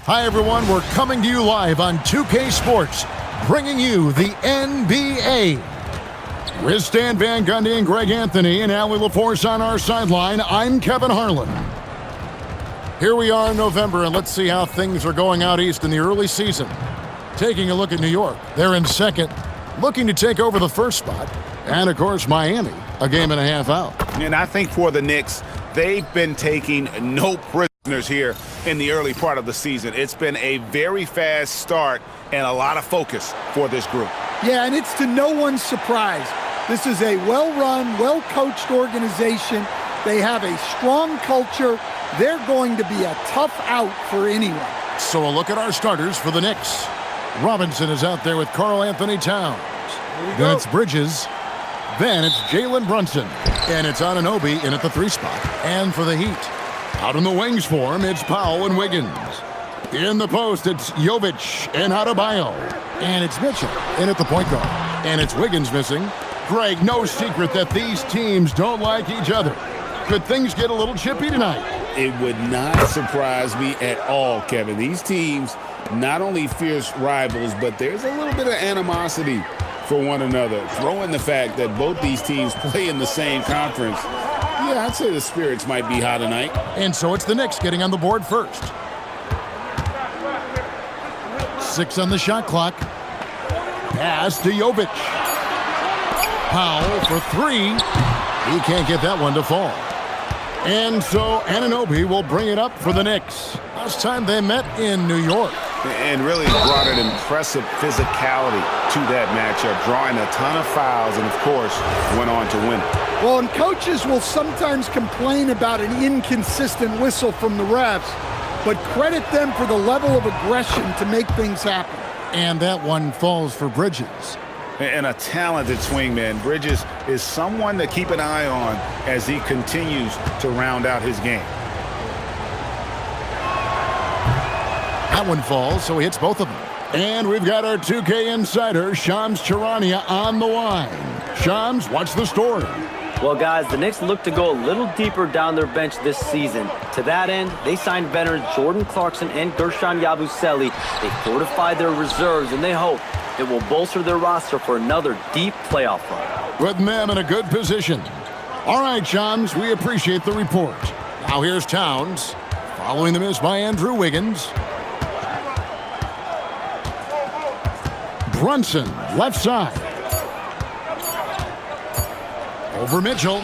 Hi, everyone. We're coming to you live on 2K Sports, bringing you the NBA. With Stan Van Gundy and Greg Anthony and Allie LaForce on our sideline, I'm Kevin Harlan. Here we are in November, and let's see how things are going out east in the early season. Taking a look at New York. They're in second, looking to take over the first spot. And, of course, Miami, a game and a half out. And I think for the Knicks, they've been taking no prisoners here in the early part of the season. It's been a very fast start and a lot of focus for this group. Yeah, and it's to no one's surprise. This is a well-run, well-coached organization. They have a strong culture. They're going to be a tough out for anyone. So a look at our starters for the Knicks. Robinson is out there with Karl Anthony Towns. Then it's Bridges. Then it's Jalen Brunson. And it's Anunoby in at the 3 spot. And for the Heat, out in the wings for him, it's Powell and Wiggins. In the post, it's Jovic and Adebayo. And it's Mitchell in at the point guard. And it's Wiggins missing. Greg, no secret that these teams don't like each other. Could things get a little chippy tonight? It would not surprise me at all, Kevin. These teams, not only fierce rivals, but there's a little bit of animosity for one another. Throw in the fact that both these teams play in the same conference. Yeah, I'd say the spirits might be high tonight. And so it's the Knicks getting on the board first. 6 on the shot clock. Pass to Jovic. Powell for 3. He can't get that one to fall. And so Anunoby will bring it up for the Knicks. Last time they met in New York. And really brought an impressive physicality to that matchup, drawing a ton of fouls and, of course, went on to win. Well, and coaches will sometimes complain about an inconsistent whistle from the refs, but credit them for the level of aggression to make things happen. And that one falls for Bridges. And a talented swingman. Bridges is someone to keep an eye on as he continues to round out his game. That one falls, so he hits both of them. And we've got our 2K insider, Shams Charania, on the line. Shams, what's the story? Well, guys, the Knicks look to go a little deeper down their bench this season. To that end, they signed veterans Jordan Clarkson and Gershon Yabusele. They fortified their reserves, and they hope it will bolster their roster for another deep playoff run. Putting them in a good position. All right, Shams, we appreciate the report. Now here's Towns, following the miss by Andrew Wiggins. Brunson, left side. Over Mitchell.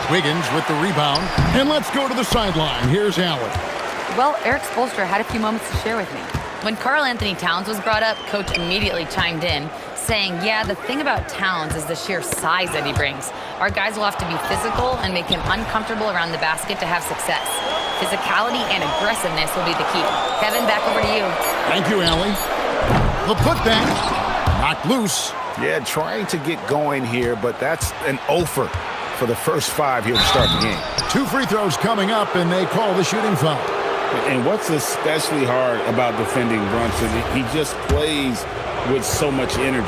Wiggins with the rebound. And let's go to the sideline. Here's Allen. Well, Eric Spoelstra had a few moments to share with me. When Karl Anthony Towns was brought up, Coach immediately chimed in, saying, yeah, the thing about Towns is the sheer size that he brings. Our guys will have to be physical and make him uncomfortable around the basket to have success. Physicality and aggressiveness will be the key. Kevin, back over to you. Thank you, Allie. The putback, knocked loose. Yeah, trying to get going here, but that's an offer for the first 5 here to start the game. 2 free throws coming up, and they call the shooting foul. And what's especially hard about defending Brunson, he just plays with so much energy.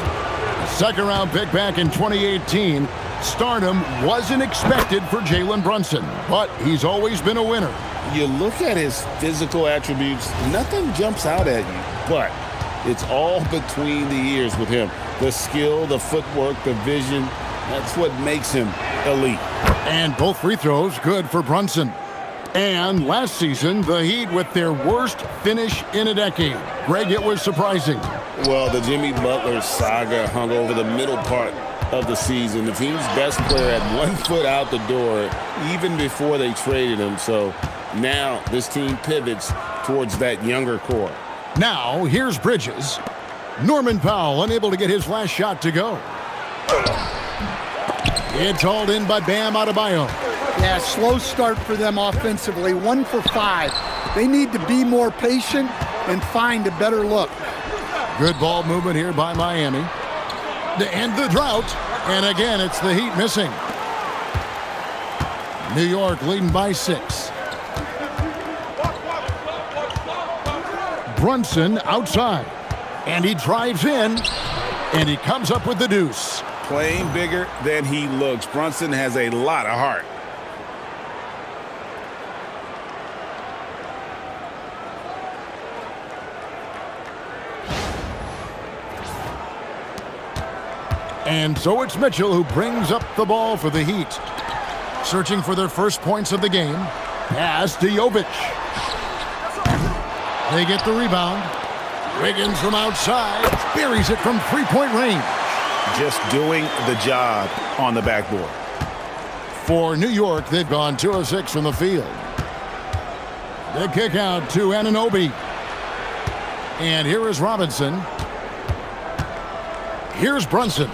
Second-round pick back in 2018. Stardom wasn't expected for Jalen Brunson, but he's always been a winner. You look at his physical attributes, nothing jumps out at you, but it's all between the ears with him. The skill, the footwork, the vision, that's what makes him elite. And both free throws good for Brunson. And last season, the Heat with their worst finish in a decade. Greg, it was surprising. Well, the Jimmy Butler saga hung over the middle part of the season. The team's best player had 1 foot out the door even before they traded him. So now this team pivots towards that younger core. Now, here's Bridges. Norman Powell unable to get his last shot to go. It's hauled in by Bam Adebayo. Yeah, slow start for them offensively, 1 for 5. They need to be more patient and find a better look. Good ball movement here by Miami. To end the drought, and again, it's the Heat missing. New York leading by 6. Brunson outside, and he drives in, and he comes up with the deuce. Playing bigger than he looks. Brunson has a lot of heart. And so it's Mitchell who brings up the ball for the Heat. Searching for their first points of the game. Pass to Jovic. They get the rebound. Wiggins from outside buries it from three-point range. Just doing the job on the backboard. For New York, they've gone 2 of 6 from the field. The kick out to Anunoby. And here is Robinson. Here's Brunson.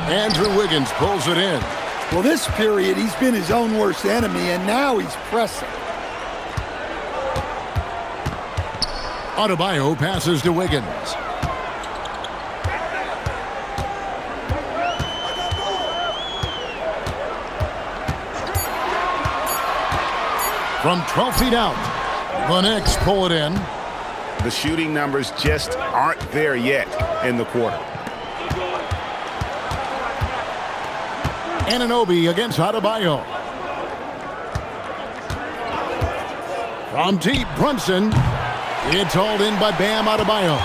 Andrew Wiggins pulls it in. Well, this period, he's been his own worst enemy, and now he's pressing. Adebayo passes to Wiggins. From 12 feet out, the Knicks pull it in. The shooting numbers just aren't there yet in the quarter. Anunoby against Adebayo. From deep, Brunson. It's hauled in by Bam Adebayo.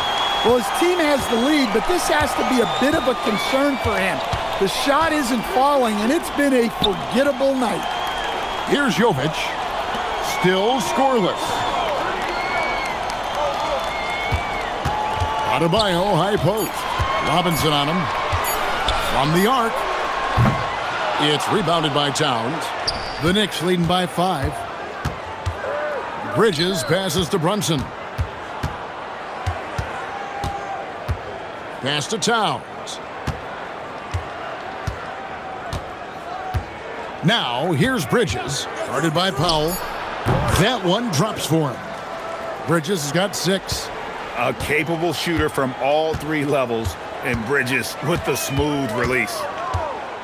Well, his team has the lead, but this has to be a bit of a concern for him. The shot isn't falling, and it's been a forgettable night. Here's Jovic. Still scoreless. Adebayo, high post. Robinson on him. From the arc. It's rebounded by Towns. The Knicks leading by 5. Bridges passes to Brunson. Pass to Towns. Now, here's Bridges. Guarded by Powell. That one drops for him. Bridges has got 6. A capable shooter from all 3 levels, and Bridges with the smooth release.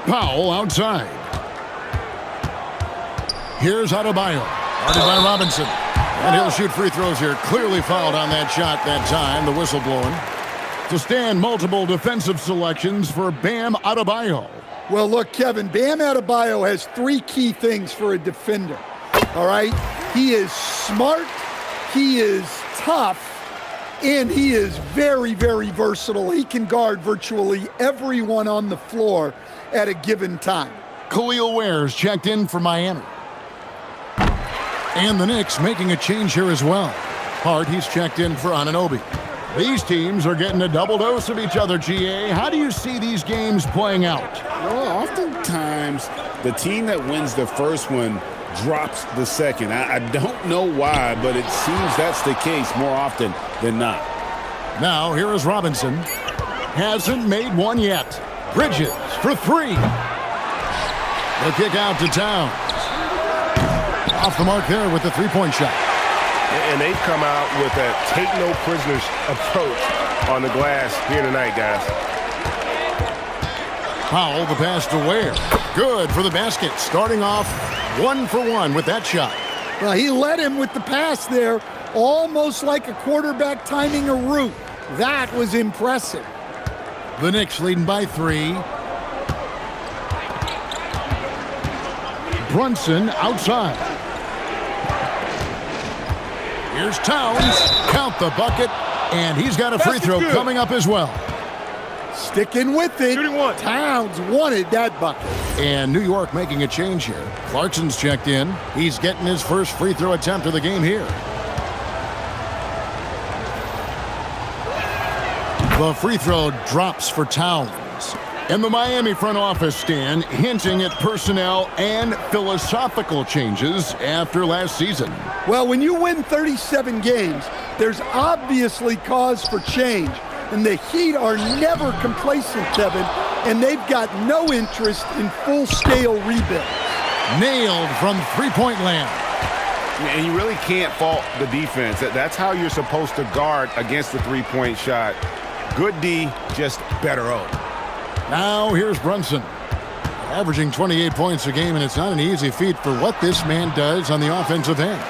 Powell outside. Here's Adebayo. Guarded by Robinson. And he'll shoot free throws here. Clearly fouled on that shot that time. The whistle blowing. To stand multiple defensive selections for Bam Adebayo. Well, look, Kevin, Bam Adebayo has 3 key things for a defender. All right? He is smart, he is tough, and he is very, very versatile. He can guard virtually everyone on the floor at a given time. Khalil Ware's checked in for Miami. And the Knicks making a change here as well. Hart, he's checked in for Anunoby. These teams are getting a double dose of each other, GA. How do you see these games playing out? Well, oftentimes the team that wins the first one drops the second. I don't know why, but it seems that's the case more often than not. Now, here is Robinson. Hasn't made one yet. Bridges for 3. The kick out to Towns. Off the mark there with the three-point shot. And they've come out with a take-no-prisoners approach on the glass here tonight, guys. Powell, the pass to Ware. Good for the basket. Starting off 1 for 1 with that shot. Well, he led him with the pass there, almost like a quarterback timing a route. That was impressive. The Knicks leading by 3. Brunson outside. Here's Towns. Count the bucket. And he's got a free throw coming up as well. Sticking with it. Shooting one. Towns wanted that bucket. And New York making a change here. Clarkson's checked in. He's getting his first free throw attempt of the game here. The free throw drops for Towns. And the Miami front office, Stan, hinting at personnel and philosophical changes after last season. Well, when you win 37 games, there's obviously cause for change. And the Heat are never complacent, Kevin, and they've got no interest in full-scale rebuild. Nailed from three-point land. And you really can't fault the defense. That's how you're supposed to guard against the three-point shot. Good D, just better O. Now here's Brunson. Averaging 28 points a game, and it's not an easy feat for what this man does on the offensive end.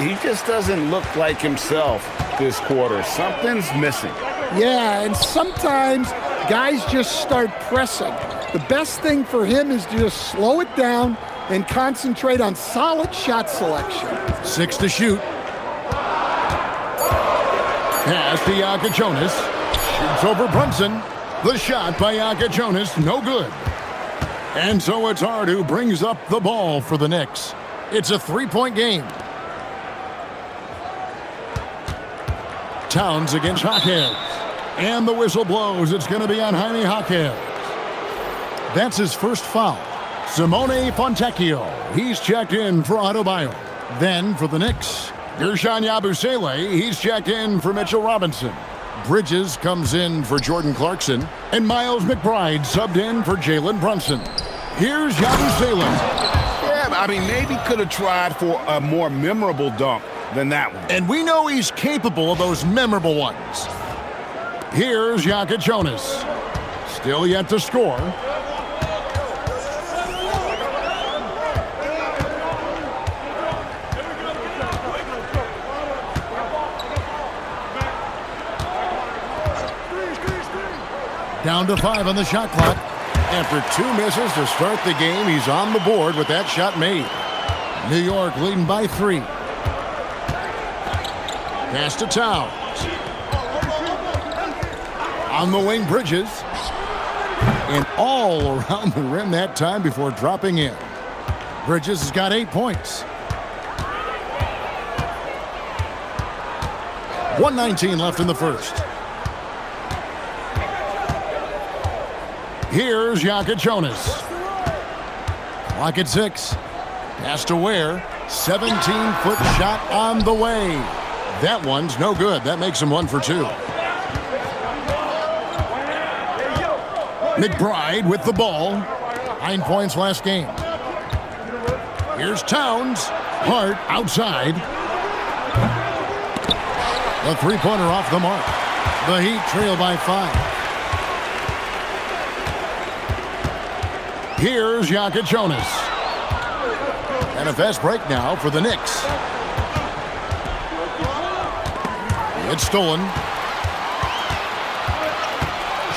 He just doesn't look like himself this quarter. Something's missing. Yeah, and sometimes guys just start pressing. The best thing for him is to just slow it down and concentrate on solid shot selection. 6 to shoot. Pass to Jonas. Shoots over Brunson. The shot by Jonas, no good. And so it's Hart who brings up the ball for the Knicks. It's a 3-point game. Towns against Jaquez. And the whistle blows. It's going to be on Jaime Jaquez. That's his first foul. Simone Fontecchio. He's checked in for Adebayo. Then for the Knicks, Gershon Yabusele. He's checked in for Mitchell Robinson. Bridges comes in for Jordan Clarkson. And Miles McBride subbed in for Jalen Brunson. Here's Yabusele. Yeah, I mean, maybe could have tried for a more memorable dunk than that one. And we know he's capable of those memorable ones. Here's Jonas. Still yet to score. Down to 5 on the shot clock. After 2 misses to start the game, he's on the board with that shot made. New York leading by 3. Pass to Towns. On the wing, Bridges. And all around the rim that time before dropping in. Bridges has got 8 points. 1:19 left in the first. Here's Jonas. Clock at 6. Pass to Ware. 17-foot shot on the way. That one's no good. That makes him 1 for 2. McBride with the ball. 9 points last game. Here's Towns. Hart outside. The three-pointer off the mark. The Heat trail by 5. Here's Jonas. And a fast break now for the Knicks. It's stolen.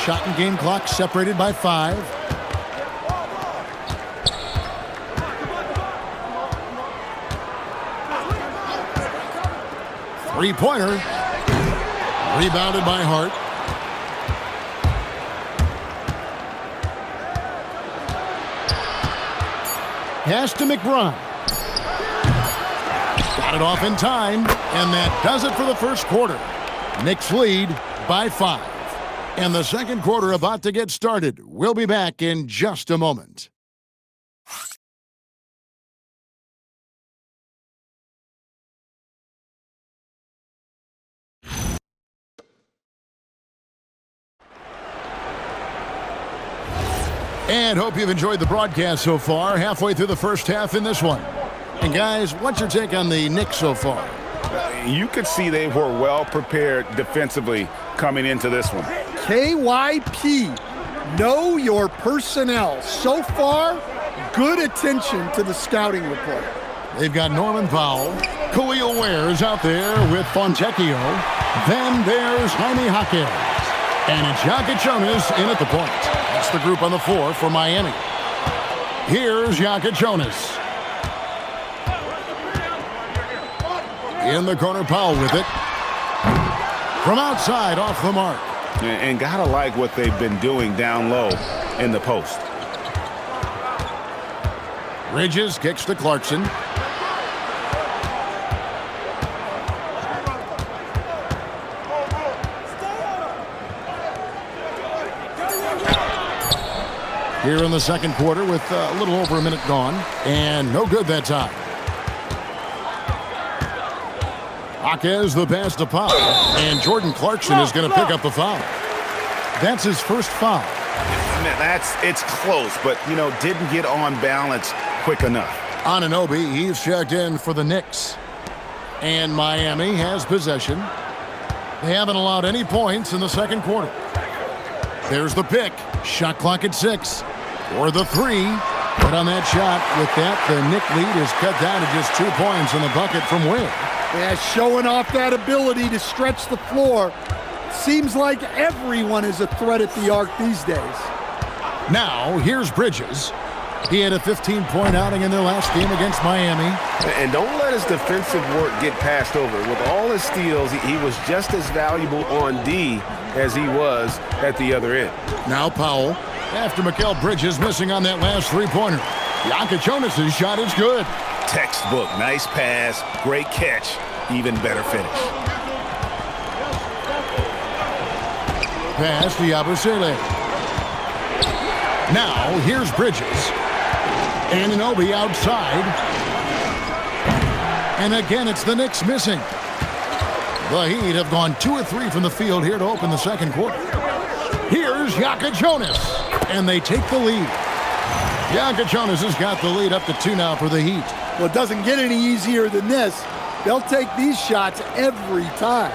Shot and game clock separated by 5. Three-pointer. Rebounded by Hart. Pass to McBride. Got it off in time, and that does it for the first quarter. Knicks lead by 5. And the second quarter about to get started. We'll be back in just a moment. And hope you've enjoyed the broadcast so far. Halfway through the first half in this one. And guys, what's your take on the Knicks so far? You could see they were well prepared defensively coming into this one. KYP, know your personnel. So far, good attention to the scouting report. They've got Norman Powell. Khalil Ware is out there with Fontecchio. Then there's Jaime Jaquez. And it's Jonas in at the point. That's the group on the floor for Miami. Here's Jonas. In the corner, Powell with it. From outside, off the mark. And gotta like what they've been doing down low in the post. Bridges kicks to Clarkson. Here in the second quarter with a little over a minute gone. And no good that time. Jaquez the pass to Powell. And Jordan Clarkson is going to pick up the foul. That's his first foul. It's close, but, didn't get on balance quick enough. Anunoby, he's checked in for the Knicks. And Miami has possession. They haven't allowed any points in the second quarter. There's the pick. Shot clock at 6. For the 3. But on that shot, with that, the Knick lead is cut down to just 2 points in the bucket from Ware. Yeah, showing off that ability to stretch the floor. Seems like everyone is a threat at the arc these days. Now, here's Bridges. He had a 15-point outing in their last game against Miami. And don't let his defensive work get passed over. With all his steals, he was just as valuable on D as he was at the other end. Now Powell, after Mikal Bridges missing on that last three-pointer. Jonas' shot is good. Textbook. Nice pass. Great catch. Even better finish. Pass to Yabusele. Now, here's Bridges. Anunoby outside. And again, it's the Knicks missing. The Heat have gone 2 of 3 from the field here to open the second quarter. Here's Jonas. And they take the lead. Jonas has got the lead up to 2 now for the Heat. Well, it doesn't get any easier than this. They'll take these shots every time.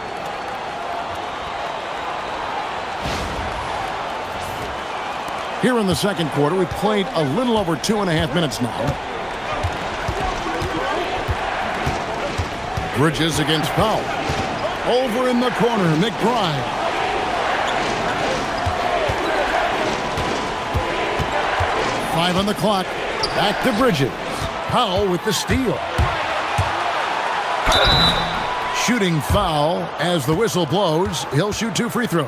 Here in the second quarter, we've played a little over 2.5 minutes now. Bridges against Powell. Over in the corner, McBride. Five on the clock. Back to Bridges. Powell with the steal. Shooting foul as the whistle blows. He'll shoot 2 free throws.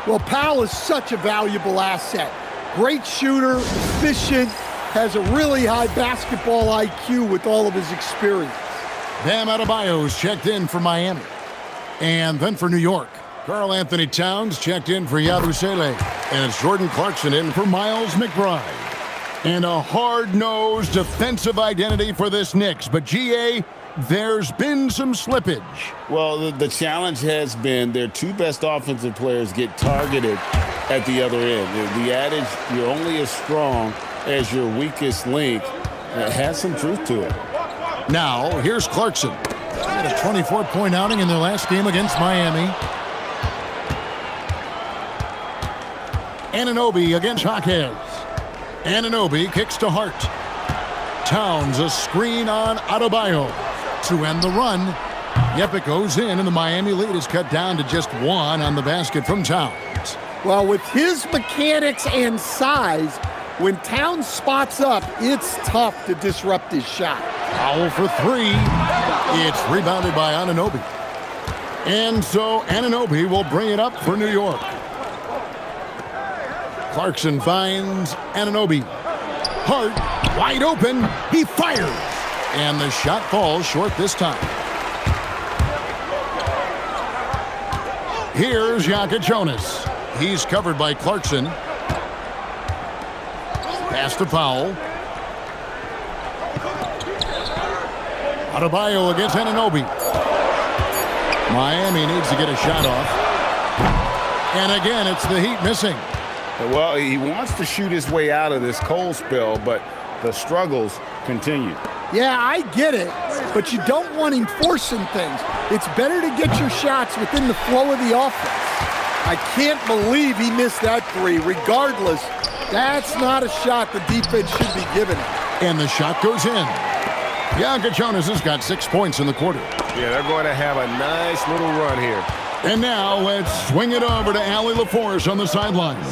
Well, Powell is such a valuable asset. Great shooter, efficient, has a really high basketball IQ with all of his experience. Bam Adebayo's checked in for Miami. And then for New York, Karl-Anthony Towns checked in for Yabusele. And it's Jordan Clarkson in for Miles McBride. And a hard-nosed defensive identity for this Knicks. But GA, there's been some slippage. Well, the challenge has been their 2 best offensive players get targeted at the other end. The adage, you're only as strong as your weakest link, has some truth to it. Now, here's Clarkson. He had a 24-point outing in their last game against Miami. Anunoby against Jaquez. Anunoby kicks to Hart. Towns a screen on Adebayo to end the run. Yep, it goes in, and the Miami lead is cut down to just 1 on the basket from Towns. Well, with his mechanics and size, when Towns spots up, it's tough to disrupt his shot. Foul for 3. It's rebounded by Anunoby. And so Anunoby will bring it up for New York. Clarkson finds Anunoby. Hart, wide open. He fires. And the shot falls short this time. Here's Jonas. He's covered by Clarkson. Pass to Powell. Adebayo against Anunoby. Miami needs to get a shot off. And again, it's the Heat missing. Well, he wants to shoot his way out of this cold spell, but the struggles continue. Yeah, I get it, but you don't want him forcing things. It's better to get your shots within the flow of the offense. I can't believe he missed that 3. Regardless, that's not a shot the defense should be giving him. And the shot goes in. Jonas has got 6 points in the quarter. Yeah, they're going to have a nice little run here. And now let's swing it over to Allie LaForce on the sideline.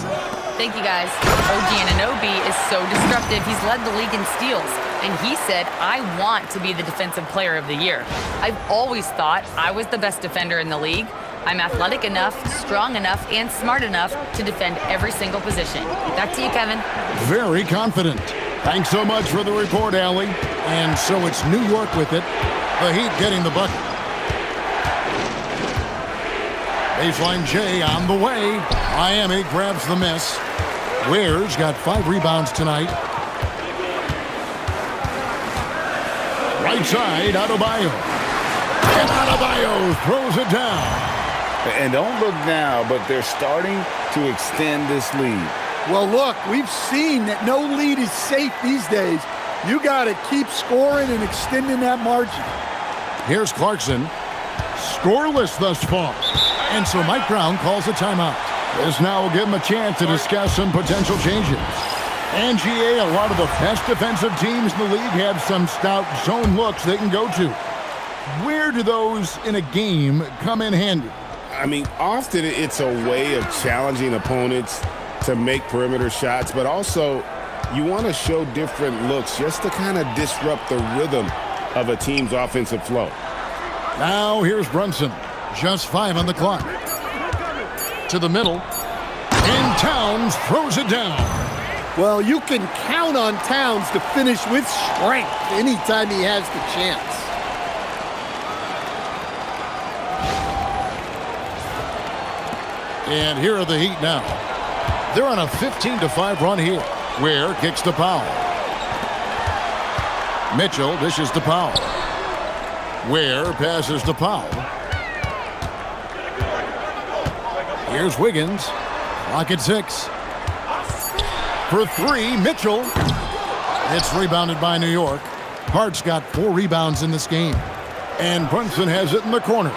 Thank you, guys. OG Anunoby is so disruptive. He's led the league in steals. And he said, I want to be the defensive player of the year. I've always thought I was the best defender in the league. I'm athletic enough, strong enough, and smart enough to defend every single position. Back to you, Kevin. Very confident. Thanks so much for the report, Allie. And so it's New York with it. The Heat getting the bucket. Baseline J on the way. Miami grabs the miss. Ware's got 5 rebounds tonight. Right side, Adebayo. And Adebayo throws it down. And don't look now, but they're starting to extend this lead. Well, look, we've seen that no lead is safe these days. You got to keep scoring and extending that margin. Here's Clarkson. Scoreless thus far. And so Mike Brown calls a timeout. This now will give him a chance to discuss some potential changes. And GA, a lot of the best defensive teams in the league have some stout zone looks they can go to. Where do those in a game come in handy? I mean, often it's a way of challenging opponents to make perimeter shots, but also You want to show different looks just to kind of disrupt the rhythm of a team's offensive flow. Now here's Brunson. Just 5 on the clock. To the middle. And Towns throws it down. Well, you can count on Towns to finish with strength anytime he has the chance. And here are the Heat now. They're on a 15-5 run here. Ware kicks to Powell. Mitchell dishes to Powell. Ware passes to Powell. Here's Wiggins. Clock at 6. For 3, Mitchell. It's rebounded by New York. Hart's got 4 rebounds in this game. And Brunson has it in the corner.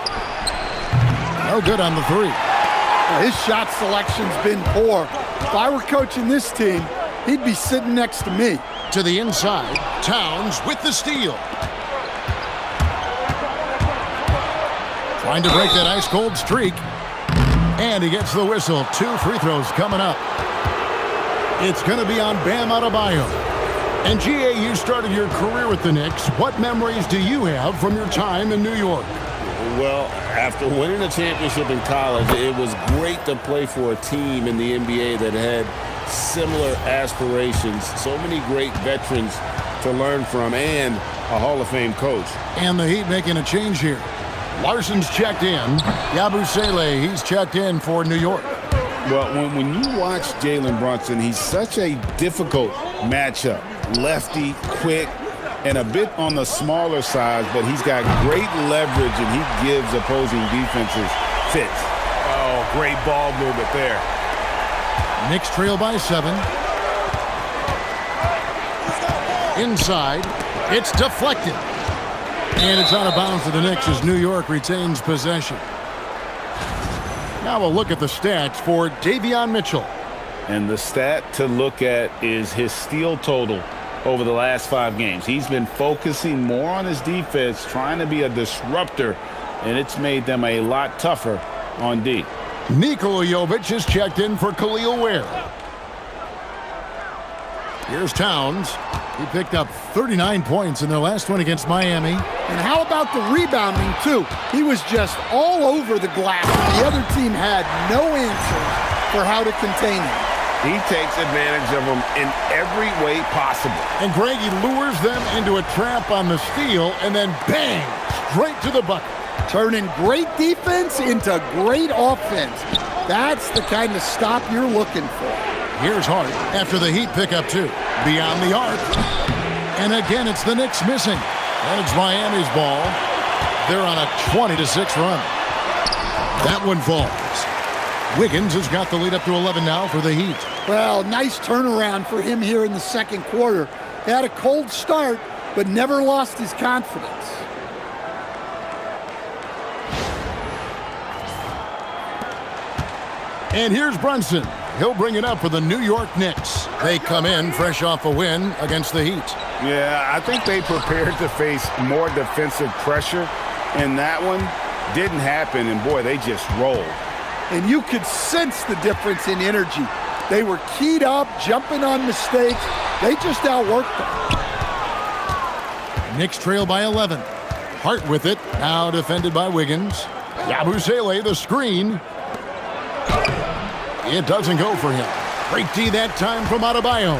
No good on the 3. His shot selection's been poor. If I were coaching this team, he'd be sitting next to me. To the inside, Towns with the steal. Trying to break that ice-cold streak. And he gets the whistle. 2 free throws coming up. It's going to be on Bam Adebayo. And G.A., you started your career with the Knicks. What memories do you have from your time in New York? Well, after winning a championship in college, it was great to play for a team in the NBA that had similar aspirations. So many great veterans to learn from and a Hall of Fame coach. And the Heat making a change here. Larson's checked in. Yabusele, he's checked in for New York. Well, when you watch Jalen Brunson, he's such a difficult matchup. Lefty, quick, and a bit on the smaller side, but he's got great leverage and he gives opposing defenses fits. Oh, great ball movement there. Knicks trail by 7. Inside, it's deflected. And it's out of bounds to the Knicks as New York retains possession. Now we'll look at the stats for Davion Mitchell. And the stat to look at is his steal total over the last 5 games. He's been focusing more on his defense, trying to be a disruptor, and it's made them a lot tougher on D. Nikola Jovic is checked in for Khalil Ware. Here's Towns. He picked up 39 points in their last one against Miami. And how about the rebounding, too? He was just all over the glass. The other team had no answer for how to contain him. He takes advantage of them in every way possible. And Greg, he lures them into a trap on the steal, and then bang, straight to the bucket. Turning great defense into great offense. That's the kind of stop you're looking for. Here's Hart after the Heat pick up 2. Beyond the arc. And again, it's the Knicks missing. And it's Miami's ball. They're on a 20-6 run. That one falls. Wiggins has got the lead up to 11 now for the Heat. Well, nice turnaround for him here in the second quarter. He had a cold start, but never lost his confidence. And here's Brunson. He'll bring it up for the New York Knicks. They come in fresh off a win against the Heat. Yeah, I think they prepared to face more defensive pressure, and that one didn't happen, and boy, they just rolled. And you could sense the difference in energy. They were keyed up, jumping on mistakes. They just outworked them. Knicks trail by 11. Hart with it, now defended by Wiggins. Yabusele, the screen. It doesn't go for him. Great D that time from Adebayo.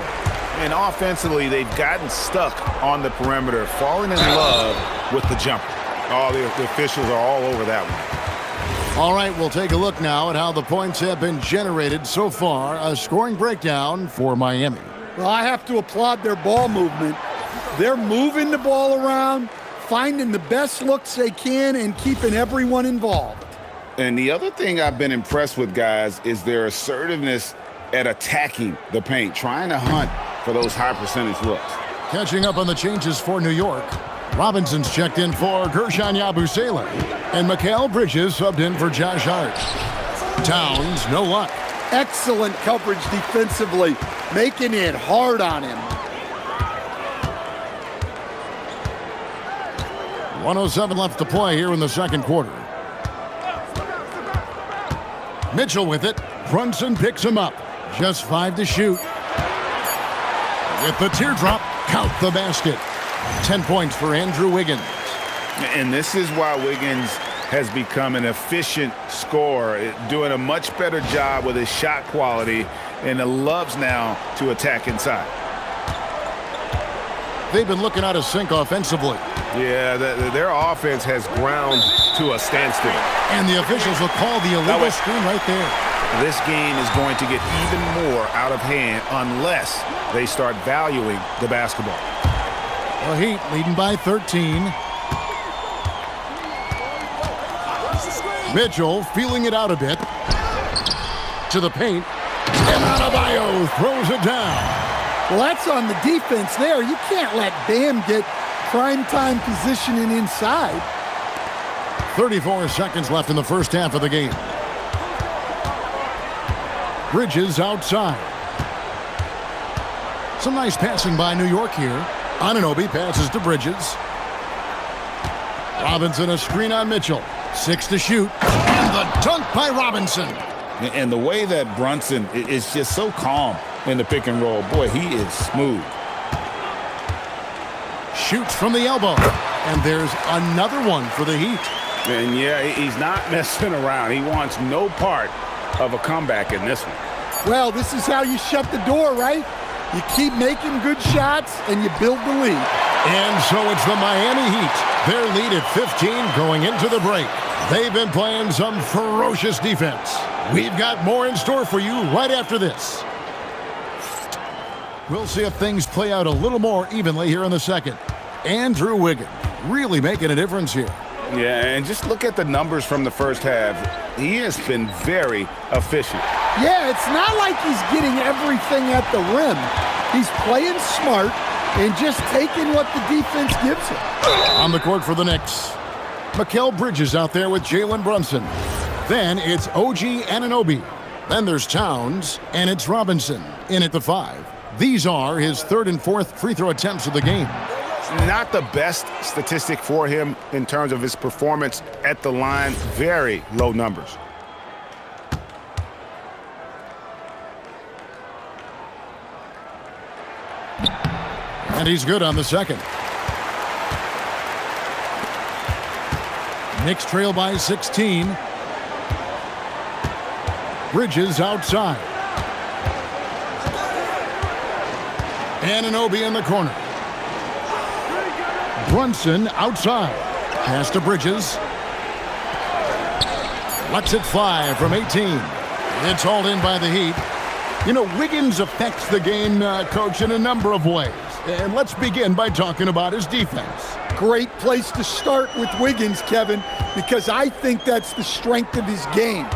And offensively, they've gotten stuck on the perimeter, falling in love with the jumper. Oh, the officials are all over that one. All right, we'll take a look now at how the points have been generated so far. A scoring breakdown for Miami. Well, I have to applaud their ball movement. They're moving the ball around, finding the best looks they can, and keeping everyone involved. And the other thing I've been impressed with, guys, is their assertiveness at attacking the paint, trying to hunt for those high percentage looks. Catching up on the changes for New York. Robinson's checked in for Gershon Yabusele. And Mikal Bridges subbed in for Josh Hart. Towns, no luck. Excellent coverage defensively, making it hard on him. 1:07 left to play here in the second quarter. Mitchell with it. Brunson picks him up. Just 5 to shoot. With the teardrop, count the basket. 10 points for Andrew Wiggins. And this is why Wiggins has become an efficient scorer, doing a much better job with his shot quality, and loves now to attack inside. They've been looking out of sync offensively. Yeah, their offense has ground to a standstill. And the officials will call the illegal screen right there. This game is going to get even more out of hand unless they start valuing the basketball. The Heat leading by 13. Mitchell feeling it out a bit. To the paint. And Adebayo throws it down. Well, that's on the defense there. You can't let Bam get primetime positioning inside. 34 seconds left in the first half of the game. Bridges outside. Some nice passing by New York here. Anunoby passes to Bridges. Robinson a screen on Mitchell. 6 to shoot. And the dunk by Robinson. And the way that Brunson is just so calm in the pick and roll. Boy, he is smooth. Shoots from the elbow. And there's another one for the Heat. And yeah, he's not messing around. He wants no part of a comeback in this one. Well, this is how you shut the door, right? You keep making good shots and you build the lead. And so it's the Miami Heat. Their lead at 15 going into the break. They've been playing some ferocious defense. We've got more in store for you right after this. We'll see if things play out a little more evenly here in the second. Andrew Wiggins really making a difference here. Yeah, and just look at the numbers from the first half. He has been very efficient. Yeah, it's not like he's getting everything at the rim. He's playing smart and just taking what the defense gives him. On the court for the Knicks, Mikal Bridges out there with Jalen Brunson. Then it's OG Anunoby. Then there's Towns, and it's Robinson in at the 5. These are his third and fourth free throw attempts of the game. Not the best statistic for him in terms of his performance at the line. Very low numbers. And he's good on the second. Knicks trail by 16. Bridges outside. Anunoby in the corner. Brunson outside. Pass to Bridges. Lets it fly from 18. It's hauled in by the Heat. You know, Wiggins affects the game, Coach, in a number of ways. And let's begin by talking about his defense. Great place to start with Wiggins, Kevin, because I think that's the strength of his game.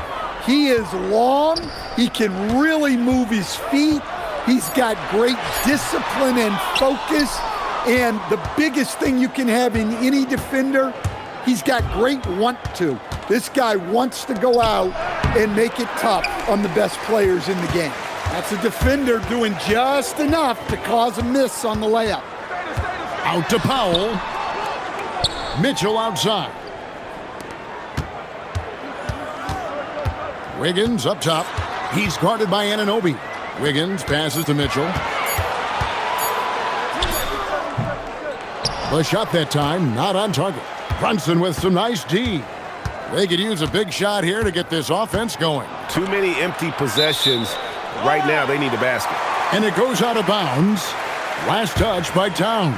He is long. He can really move his feet. He's got great discipline and focus. And the biggest thing you can have in any defender, he's got great want to. This guy wants to go out and make it tough on the best players in the game. That's a defender doing just enough to cause a miss on the layup. Out to Powell. Mitchell outside. Wiggins up top. He's guarded by Anunoby. Wiggins passes to Mitchell. The shot that time, not on target. Brunson with some nice D. They could use a big shot here to get this offense going. Too many empty possessions. Right now, they need a basket. And it goes out of bounds. Last touch by Towns.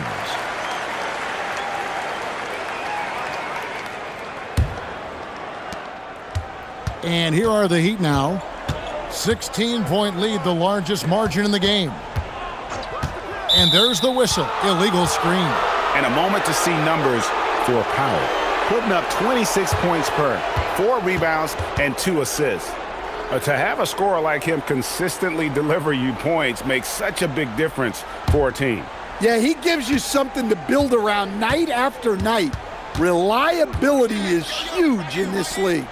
And here are the Heat now. 16-point lead, the largest margin in the game. And there's the whistle. Illegal screen. And a moment to see numbers for Powell. Putting up 26 points per, 4 rebounds, and 2 assists. To have a scorer like him consistently deliver you points makes such a big difference for a team. Yeah, he gives you something to build around night after night. Reliability is huge in this league.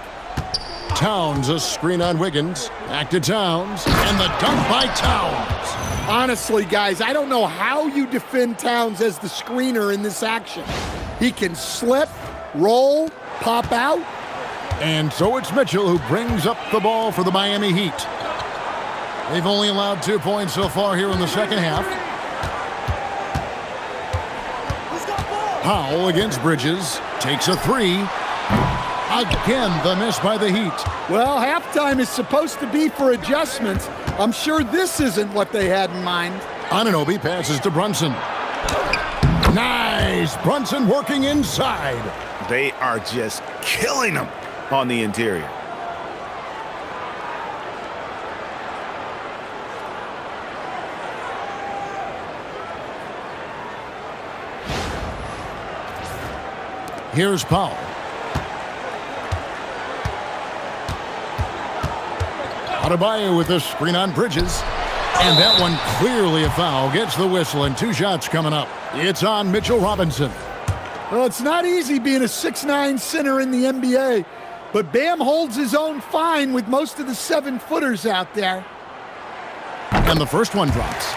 Towns, a screen on Wiggins. Back to Towns. And the dunk by Towns. Honestly, guys, I don't know how you defend Towns as the screener in this action. He can slip, roll, pop out. And so it's Mitchell who brings up the ball for the Miami Heat. They've only allowed 2 points so far here in the second half. Powell against Bridges. Takes a three. Again, the miss by the Heat. Well, halftime is supposed to be for adjustments. I'm sure this isn't what they had in mind. Anunoby passes to Brunson. Nice! Brunson working inside. They are just killing them on the interior. Here's Powell. Adebayo with a screen on Bridges. And that one clearly a foul. Gets the whistle and 2 shots coming up. It's on Mitchell Robinson. Well, it's not easy being a 6'9" center in the NBA, but Bam holds his own fine with most of the 7-footers out there. And the first one drops.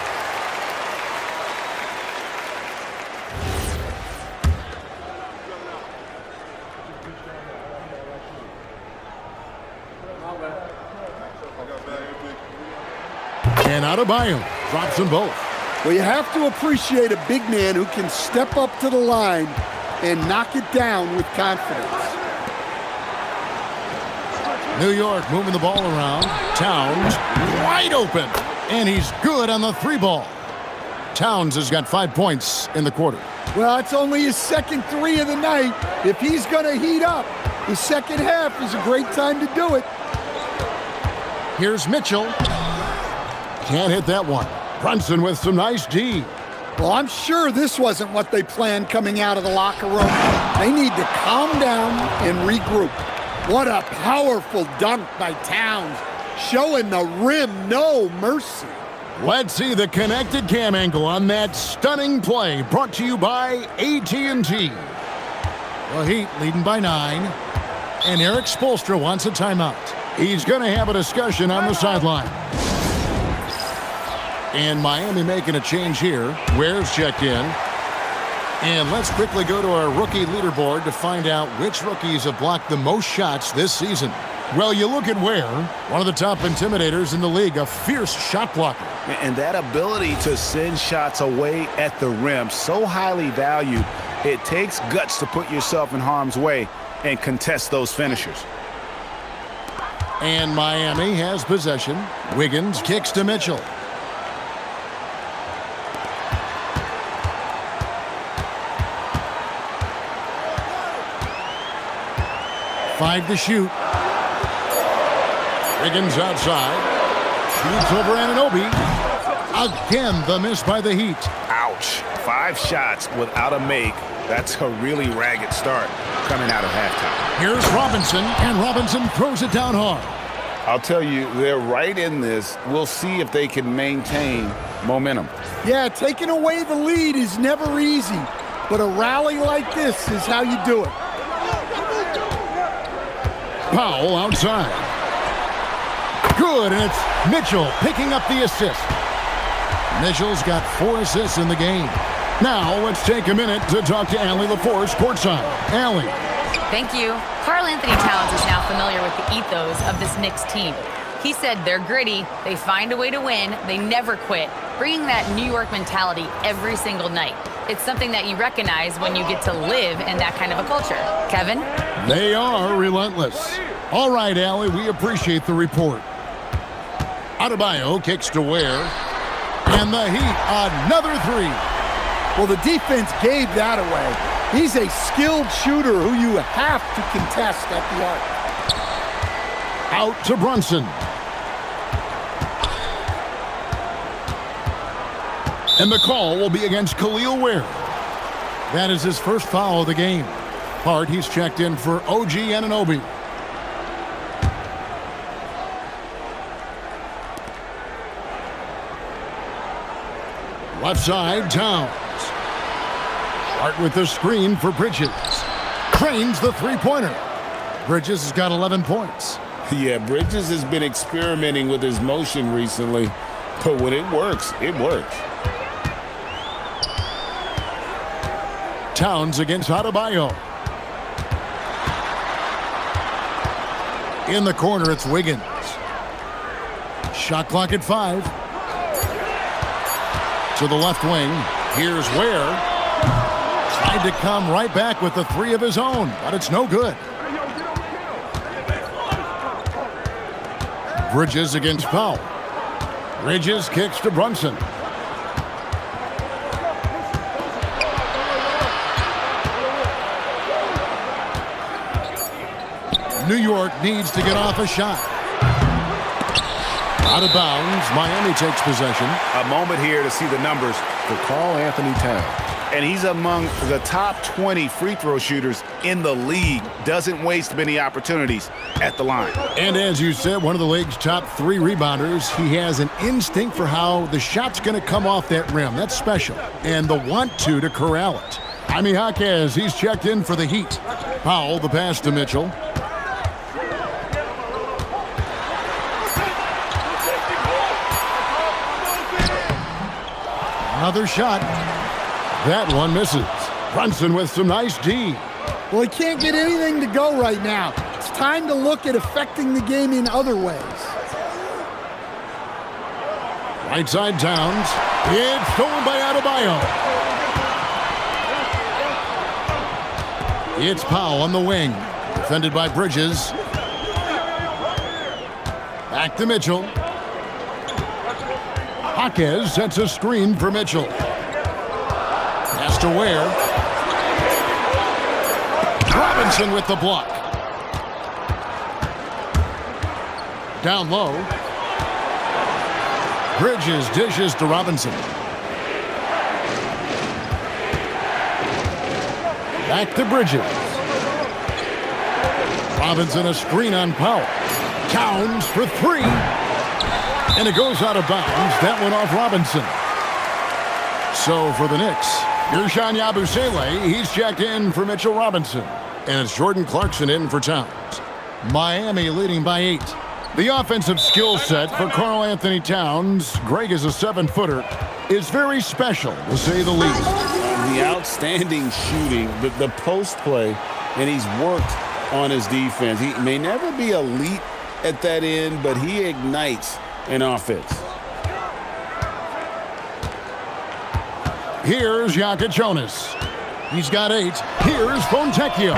And Adebayo drops them both. Well, you have to appreciate a big man who can step up to the line and knock it down with confidence. New York moving the ball around. Towns wide open. And he's good on the 3-ball. Towns has got 5 points in the quarter. Well, it's only his second 3 of the night. If he's going to heat up, the second half is a great time to do it. Here's Mitchell. Can't hit that one. Brunson with some nice D. Well, I'm sure this wasn't what they planned coming out of the locker room. They need to calm down and regroup. What a powerful dunk by Towns, showing the rim no mercy. Let's see the connected cam angle on that stunning play, brought to you by AT&T. The Heat leading by 9, and Eric Spoelstra wants a timeout. He's going to have a discussion on the sideline. And Miami making a change here. Ware's checked in. And let's quickly go to our rookie leaderboard to find out which rookies have blocked the most shots this season. Well, you look at Ware, one of the top intimidators in the league, a fierce shot blocker. And that ability to send shots away at the rim, so highly valued. It takes guts to put yourself in harm's way and contest those finishers. And Miami has possession. Wiggins kicks to Mitchell. Five to shoot. Wiggins outside. Shoots over Anunoby. Again, the miss by the Heat. Ouch. 5 shots without a make. That's a really ragged start coming out of halftime. Here's Robinson, and Robinson throws it down hard. I'll tell you, they're right in this. We'll see if they can maintain momentum. Yeah, taking away the lead is never easy, but a rally like this is how you do it. Powell outside. Good, and it's Mitchell picking up the assist. Mitchell's got 4 assists in the game. Now let's take a minute to talk to Allie LaForce courtside. Allie. Thank you. Karl Anthony Towns is now familiar with the ethos of this Knicks team. He said they're gritty, they find a way to win, they never quit, bringing that New York mentality every single night. It's something that you recognize when you get to live in that kind of a culture. Kevin? They are relentless. All right, Allie, we appreciate the report. Adebayo kicks to Ware. And the Heat, another 3. Well, the defense gave that away. He's a skilled shooter who you have to contest at the arc. Out to Brunson. And the call will be against Khalil Ware. That is his first foul of the game. Hart, he's checked in for OG Anunoby. Left side, Towns. Hart with the screen for Bridges. Trains the 3-pointer. Bridges has got 11 points. Yeah, Bridges has been experimenting with his motion recently, but when it works, it works. Towns against Adebayo. In the corner, it's Wiggins. Shot clock at 5. To the left wing. Here's Ware. Tried to come right back with the three of his own, but it's no good. Bridges against Powell. Bridges kicks to Brunson. New York needs to get off a shot. Out of bounds. Miami takes possession. A moment here to see the numbers for Karl-Anthony Towns. And he's among the top 20 free throw shooters in the league. Doesn't waste many opportunities at the line. And as you said, one of the league's top 3 rebounders. He has an instinct for how the shot's going to come off that rim. That's special. And the want-to corral it. Jaime Jaquez, he's checked in for the Heat. Powell, the pass to Mitchell. Another shot. That one misses. Brunson with some nice D. Well, he can't get anything to go right now. It's time to look at affecting the game in other ways. Right side Towns. It's stolen by Adebayo. It's Powell on the wing. Defended by Bridges. Back to Mitchell. Jaquez sets a screen for Mitchell. Pass to Ware. Robinson with the block. Down low. Bridges dishes to Robinson. Back to Bridges. Robinson a screen on Powell. Towns for 3. And it goes out of bounds. That went off Robinson. So for the Knicks, Guerschon Yabusele, he's checked in for Mitchell Robinson. And it's Jordan Clarkson in for Towns. Miami leading by 8. The offensive skill set for Karl-Anthony Towns, Greg is a 7-footer, is very special, to say the least. The outstanding shooting, the post play, and he's worked on his defense. He may never be elite at that end, but he ignites an offense. Here's Jonas. He's got 8. Here's Fontecchio.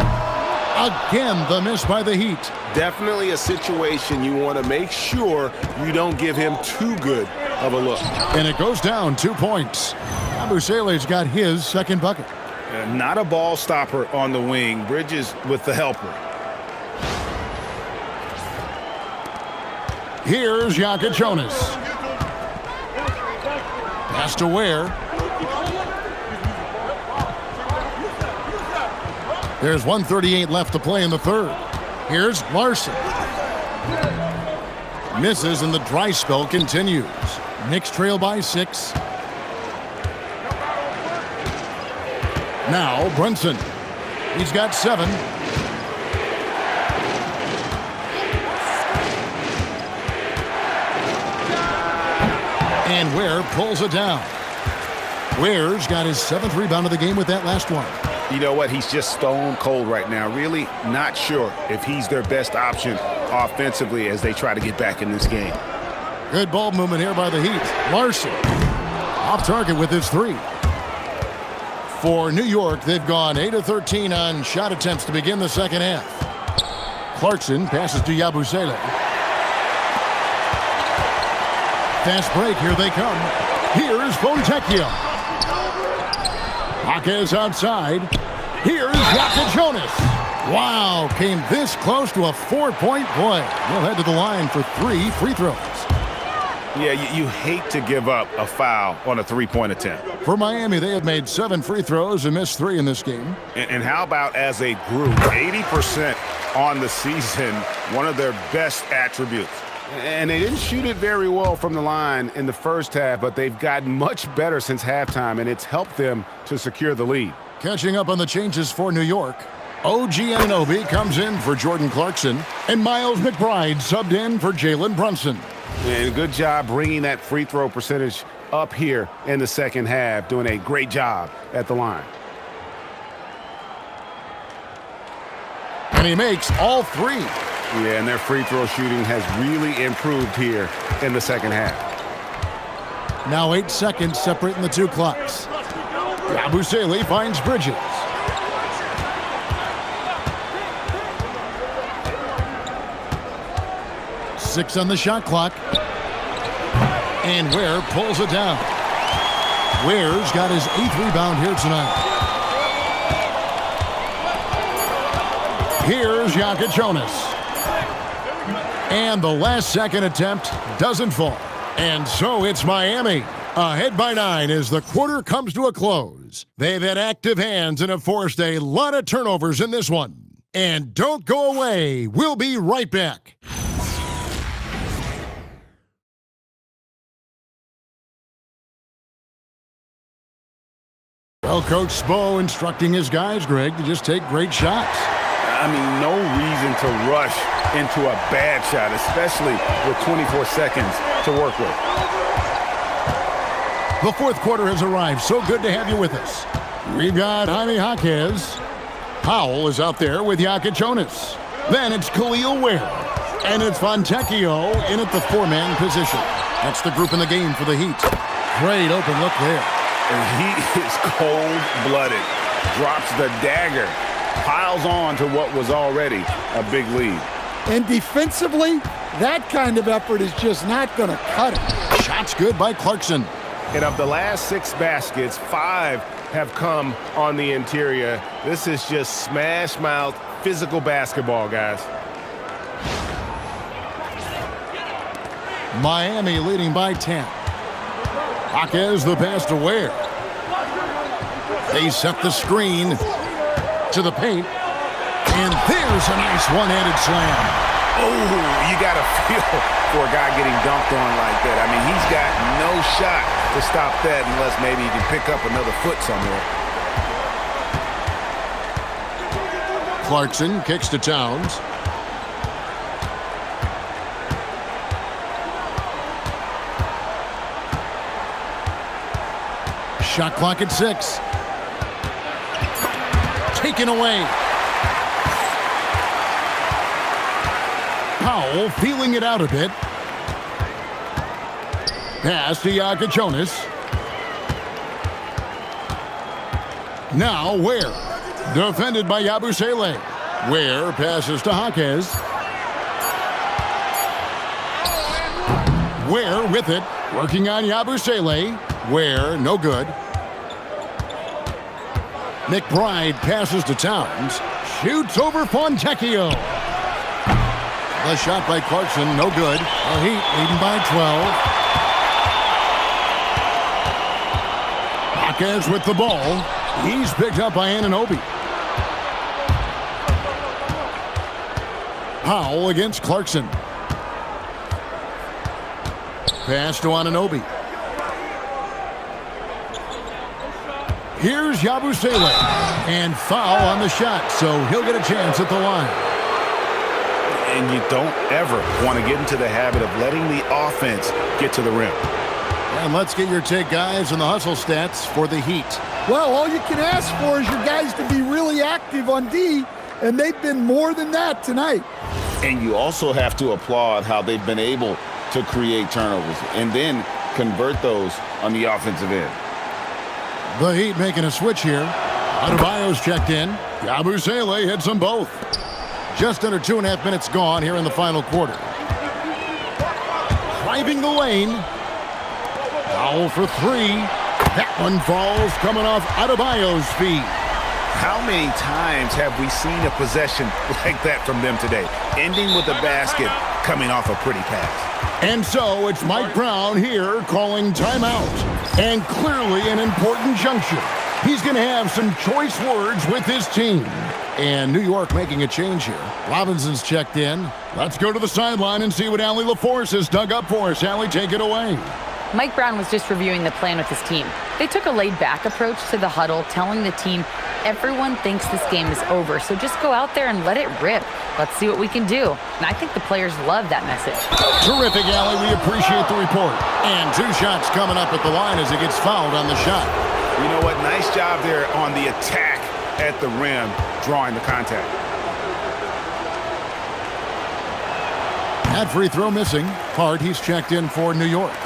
Again, the miss by the Heat. Definitely a situation you want to make sure you don't give him too good of a look. And it goes down 2 points. Yabusele's got his second bucket. Not a ball stopper on the wing. Bridges with the helper. Here's Jonas. Pass to Ware. There's 1:38 left to play in the third. Here's Larson. Misses and the dry spell continues. Knicks trail by 6. Now Brunson. He's got 7. And Ware pulls it down. Ware's got his 7th rebound of the game with that last one. You know what? He's just stone cold right now. Really not sure if he's their best option offensively as they try to get back in this game. Good ball movement here by the Heat. Larson off target with his 3. For New York, they've gone 8 of 13 on shot attempts to begin the second half. Clarkson passes to Yabusele. Fast break, here they come. Here's Fontecchio. Jaquez outside. Here's Jonas. Wow, came this close to a 4-point play. He'll head to the line for 3 free throws. Yeah, you hate to give up a foul on a 3-point attempt. For Miami, they have made 7 free throws and missed 3 in this game. And how about as a group, 80% on the season, one of their best attributes. And they didn't shoot it very well from the line in the first half, but they've gotten much better since halftime, and it's helped them to secure the lead. Catching up on the changes for New York, OG Anunoby comes in for Jordan Clarkson, and Miles McBride subbed in for Jalen Brunson. And good job bringing that free throw percentage up here in the second half, doing a great job at the line. And he makes all 3. Yeah, and their free throw shooting has really improved here in the second half. Now 8 seconds separating the 2 clocks. Yabusele finds Bridges. Six on the shot clock. And Ware pulls it down. Ware's got his 8th rebound here tonight. Here's Jonas. And the last-second attempt doesn't fall. And so it's Miami, ahead by 9 as the quarter comes to a close. They've had active hands and have forced a lot of turnovers in this one. And don't go away. We'll be right back. Well, Coach Spo instructing his guys, Greg, to just take great shots. I mean, no reason to rush into a bad shot, especially with 24 seconds to work with. The fourth quarter has arrived. So good to have you with us. We've got Jaime Jaquez. Powell is out there with Jonas. Then it's Khalil Ware. And it's Fontecchio in at the 4-man position. That's the group in the game for the Heat. Great open look there. And he is cold-blooded. Drops the dagger. Piles on to what was already a big lead. And defensively, that kind of effort is just not going to cut it. Shots good by Clarkson. And of the last 6 baskets, 5 have come on the interior. This is just smash-mouth, physical basketball, guys. Miami leading by 10. Jaquez the pass to Ware. They set the screen to the paint. And there's a nice one-handed slam. Oh, you got to feel for a guy getting dunked on like that. I mean, he's got no shot to stop that unless maybe he can pick up another foot somewhere. Clarkson kicks to Towns. Shot clock at 6. Taken away. Powell feeling it out a bit. Pass to Jonas. Now Ware. Defended by Yabusele. Ware passes to Jaquez. Ware with it. Working on Yabusele. Ware, no good. McBride passes to Towns. Shoots over Fontecchio. The shot by Clarkson, no good. The Heat leading by 12. Jaquez with the ball. He's picked up by Anunoby. Powell against Clarkson. Pass to Anunoby. Here's Yabusele. And foul on the shot, so he'll get a chance at the line. And you don't ever want to get into the habit of letting the offense get to the rim. And let's get your take, guys, on the hustle stats for the Heat. Well, all you can ask for is your guys to be really active on D, and they've been more than that tonight. And you also have to applaud how they've been able to create turnovers and then convert those on the offensive end. The Heat making a switch here. Adebayo's checked in. Yabusele hits them both. Just under 2.5 minutes gone here in the final quarter. Driving the lane. Foul for 3. That one falls coming off Adebayo's feet. How many times have we seen a possession like that from them today? Ending with a basket, coming off a pretty pass. And so it's Mike Brown here calling timeout. And clearly an important juncture. He's going to have some choice words with his team. And New York making a change here. Robinson's checked in. Let's go to the sideline and see what Allie LaForce has dug up for us. Allie, take it away. Mike Brown was just reviewing the plan with his team. They took a laid-back approach to the huddle, telling the team, everyone thinks this game is over, so just go out there and let it rip. Let's see what we can do. And I think the players love that message. Terrific, Allie. We appreciate the report. And 2 shots coming up at the line as it gets fouled on the shot. You know what? Nice job there on the attack at the rim, drawing the contact. That free throw missing. Hart, he's checked in for New York.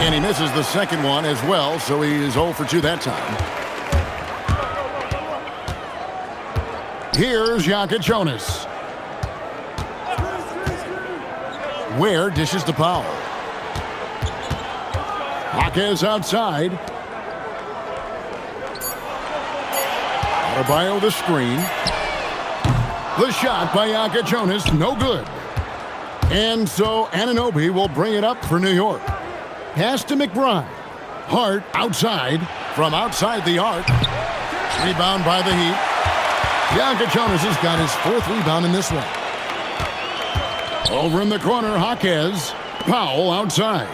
And he misses the second one as well, so he is 0 for 2 that time. Here's Jonas. Ware dishes to Powell. Jaquez outside. Adebayo the screen. The shot by Jonas, no good. And so Anunoby will bring it up for New York. Pass to McBride. Hart outside. From outside the arc. Rebound by the Heat. Jonas has got his 4th rebound in this one. Over in the corner, Jaquez. Powell outside.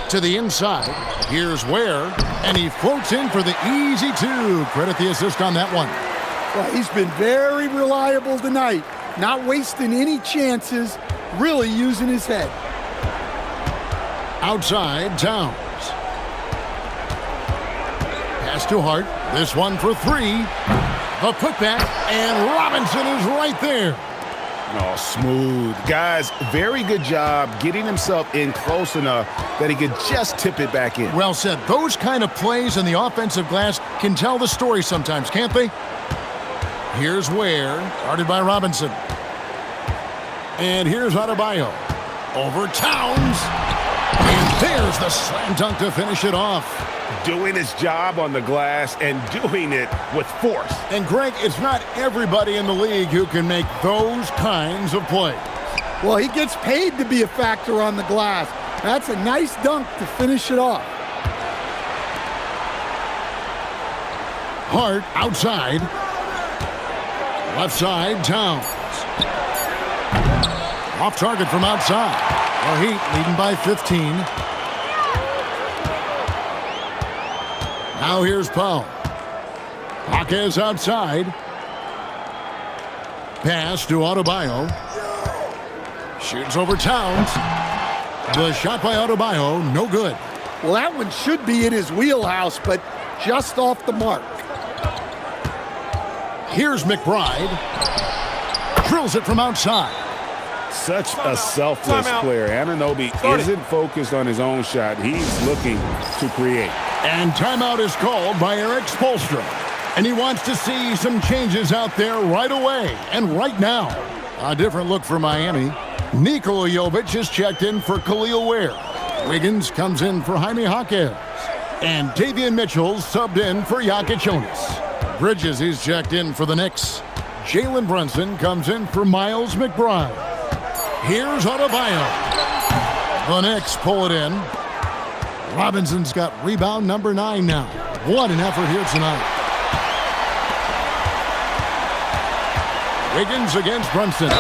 To the inside. Here's Ware. And he floats in for the easy 2. Credit the assist on that one. Well, he's been very reliable tonight. Not wasting any chances. Really using his head. Outside, Towns. Pass to Hart. This one for 3. The putback, and Robinson is right there. Oh, smooth. Guys, very good job getting himself in close enough that he could just tip it back in. Well said. Those kind of plays in the offensive glass can tell the story sometimes, can't they? Here's Ware, guarded by Robinson. And here's Adebayo. Over Towns. And there's the slam dunk to finish it off. Doing his job on the glass and doing it with force. And Greg, it's not everybody in the league who can make those kinds of plays. Well, he gets paid to be a factor on the glass. That's a nice dunk to finish it off. Hart outside. Left side, Towns. Off target from outside. The Heat leading by 15. Now here's Powell. Jaquez outside. Pass to Adebayo. Shoots over Towns. The shot by Adebayo, no good. Well, that one should be in his wheelhouse, but just off the mark. Here's McBride. Drills it from outside. Such a selfless player. Anunoby isn't focused on his own shot. He's looking to create. And timeout is called by Eric Spoelstra. And he wants to see some changes out there right away and right now. A different look for Miami. Nikola Jovic is checked in for Khalil Ware. Wiggins comes in for Jaime Jaquez. And Davion Mitchell subbed in for Jonas. Bridges is checked in for the Knicks. Jalen Brunson comes in for Miles McBride. Here's Adebayo. The Knicks pull it in. Robinson's got rebound number 9 now. What an effort here tonight. Wiggins against Brunson.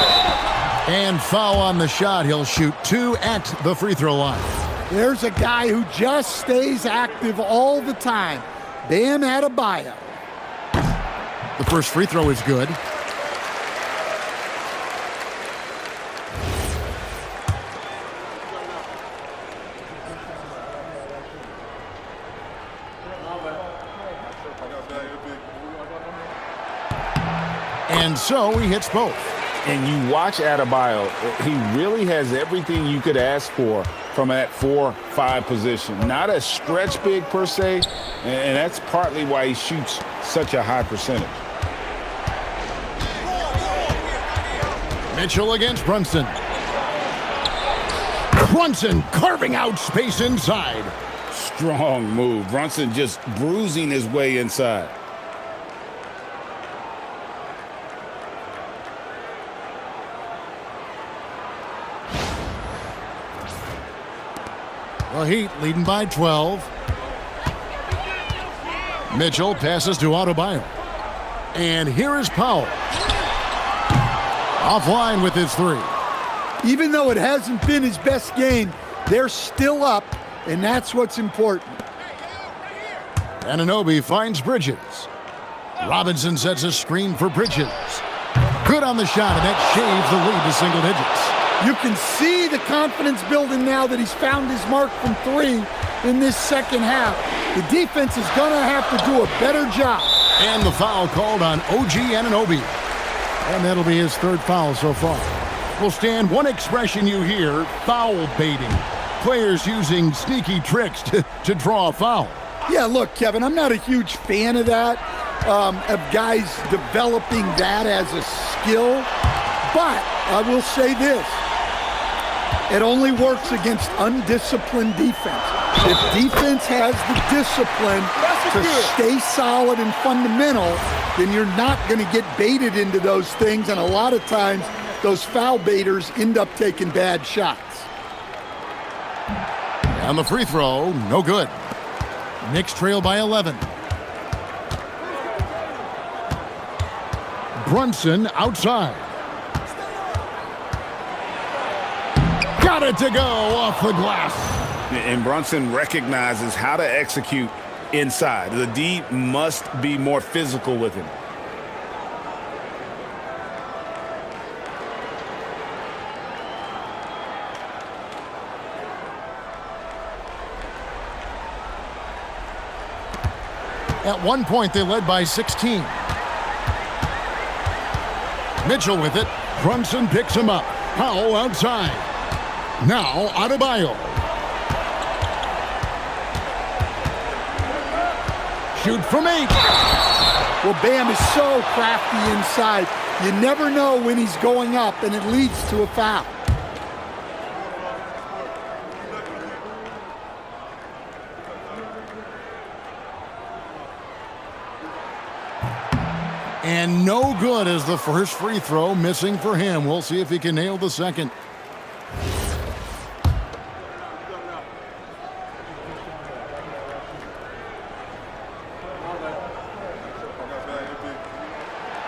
And foul on the shot. He'll shoot 2 at the free throw line. There's a guy who just stays active all the time. Bam Adebayo. The first free throw is good. And so he hits both. And you watch Adebayo, he really has everything you could ask for from that 4-5 position. Not a stretch big per se, and that's partly why he shoots such a high percentage. Mitchell against Brunson. Brunson carving out space inside. Strong move. Brunson just bruising his way inside. The Heat leading by 12. Mitchell passes to Adebayo. And here is Powell. Offline with his 3. Even though it hasn't been his best game, they're still up, and that's what's important. Anunoby finds Bridges. Robinson sets a screen for Bridges. Good on the shot, and that shaves the lead to single digits. You can see the confidence building now that he's found his mark from 3 in this second half. The defense is going to have to do a better job. And the foul called on OG Anunoby. And that'll be his 3rd foul so far. will stand one expression you hear: foul baiting. Players using sneaky tricks to draw a foul. Yeah, look, Kevin, I'm not a huge fan of that, of guys developing that as a skill. But I will say this. It only works against undisciplined defense. If defense has the discipline to stay solid and fundamental, then you're not going to get baited into those things. And a lot of times, those foul baiters end up taking bad shots. And the free throw, no good. Knicks trail by 11. Brunson outside. Got it to go off the glass. And Brunson recognizes how to execute inside. The D must be more physical with him. At one point, they led by 16. Mitchell with it. Brunson picks him up. Powell outside. Now, Adebayo. Shoot from 8. Well, Bam is so crafty inside. You never know when he's going up, and it leads to a foul. And no good as the first free throw missing for him. We'll see if he can nail the second.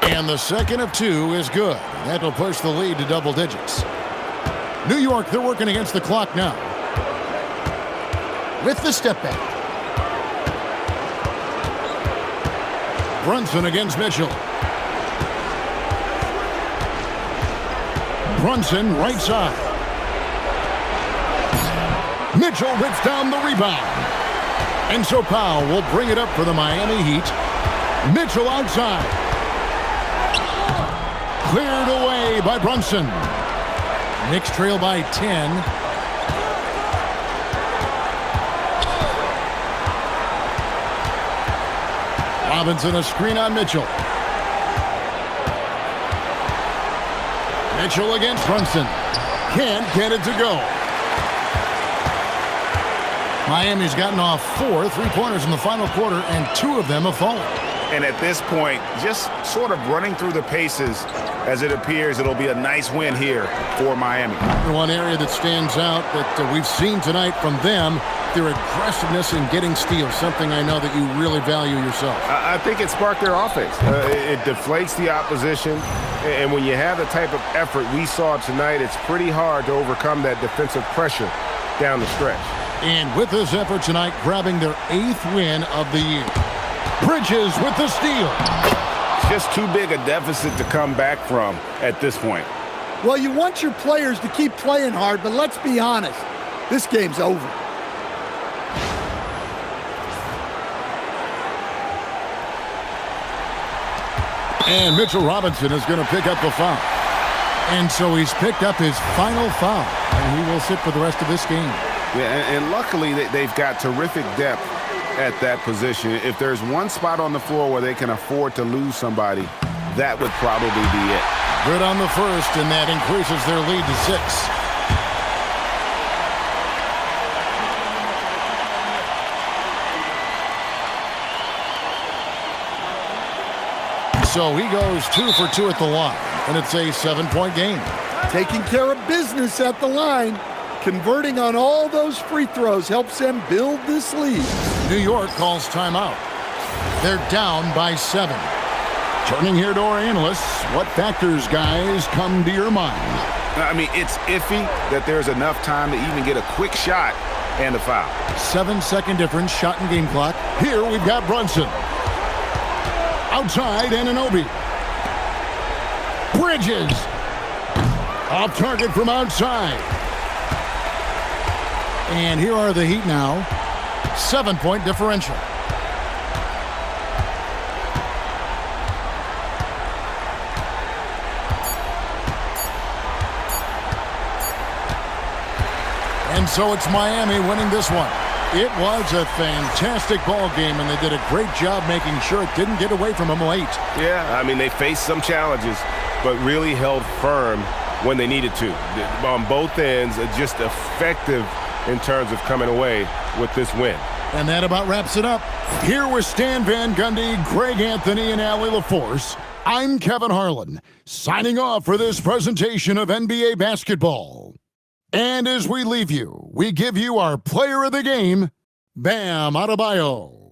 And the second of 2 is good. That'll push the lead to double digits. New York, they're working against the clock now. With the step back. Brunson against Mitchell. Brunson right side. Mitchell rips down the rebound. And so Powell will bring it up for the Miami Heat. Mitchell outside. Cleared away by Brunson. Knicks trail by 10. Robinson a screen on Mitchell. Mitchell against Brunson. Can't get it to go. Miami's gotten off 4 3-pointers in the final quarter, and 2 of them have fallen. And at this point, just sort of running through the paces as it appears it'll be a nice win here for Miami. One area that stands out that we've seen tonight from them, their aggressiveness in getting steals, something I know that you really value yourself. I think it sparked their offense. It deflates the opposition, and when you have the type of effort we saw tonight, it's pretty hard to overcome that defensive pressure down the stretch. And with this effort tonight, grabbing their 8th win of the year. Bridges with the steal. It's just too big a deficit to come back from at this point. Well, you want your players to keep playing hard, but let's be honest. This game's over. And Mitchell Robinson is going to pick up the foul. And so he's picked up his final foul. And he will sit for the rest of this game. Yeah, and luckily they've got terrific depth at that position. If there's one spot on the floor where they can afford to lose somebody, that would probably be it. Good on the first, and that increases their lead to 6. So he goes 2 for 2 at the line, and it's a 7-point game. Taking care of business at the line. Converting on all those free throws helps them build this lead. New York calls timeout. They're down by 7. Turning here to our analysts, what factors, guys, come to your mind? I mean, it's iffy that there's enough time to even get a quick shot and a foul. 7-second difference, shot and game clock. Here we've got Brunson. Outside, Anunoby. Bridges. Off target from outside. And here are the Heat now. 7-point differential. so it's Miami winning this one. It was a fantastic ball game, and they did a great job making sure it didn't get away from them late. Yeah, I mean, they faced some challenges, but really held firm when they needed to. On both ends, just effective in terms of coming away with this win. And that about wraps it up. Here with Stan Van Gundy, Greg Anthony, and Allie LaForce, I'm Kevin Harlan, signing off for this presentation of NBA basketball. And as we leave you, we give you our player of the game, Bam Adebayo.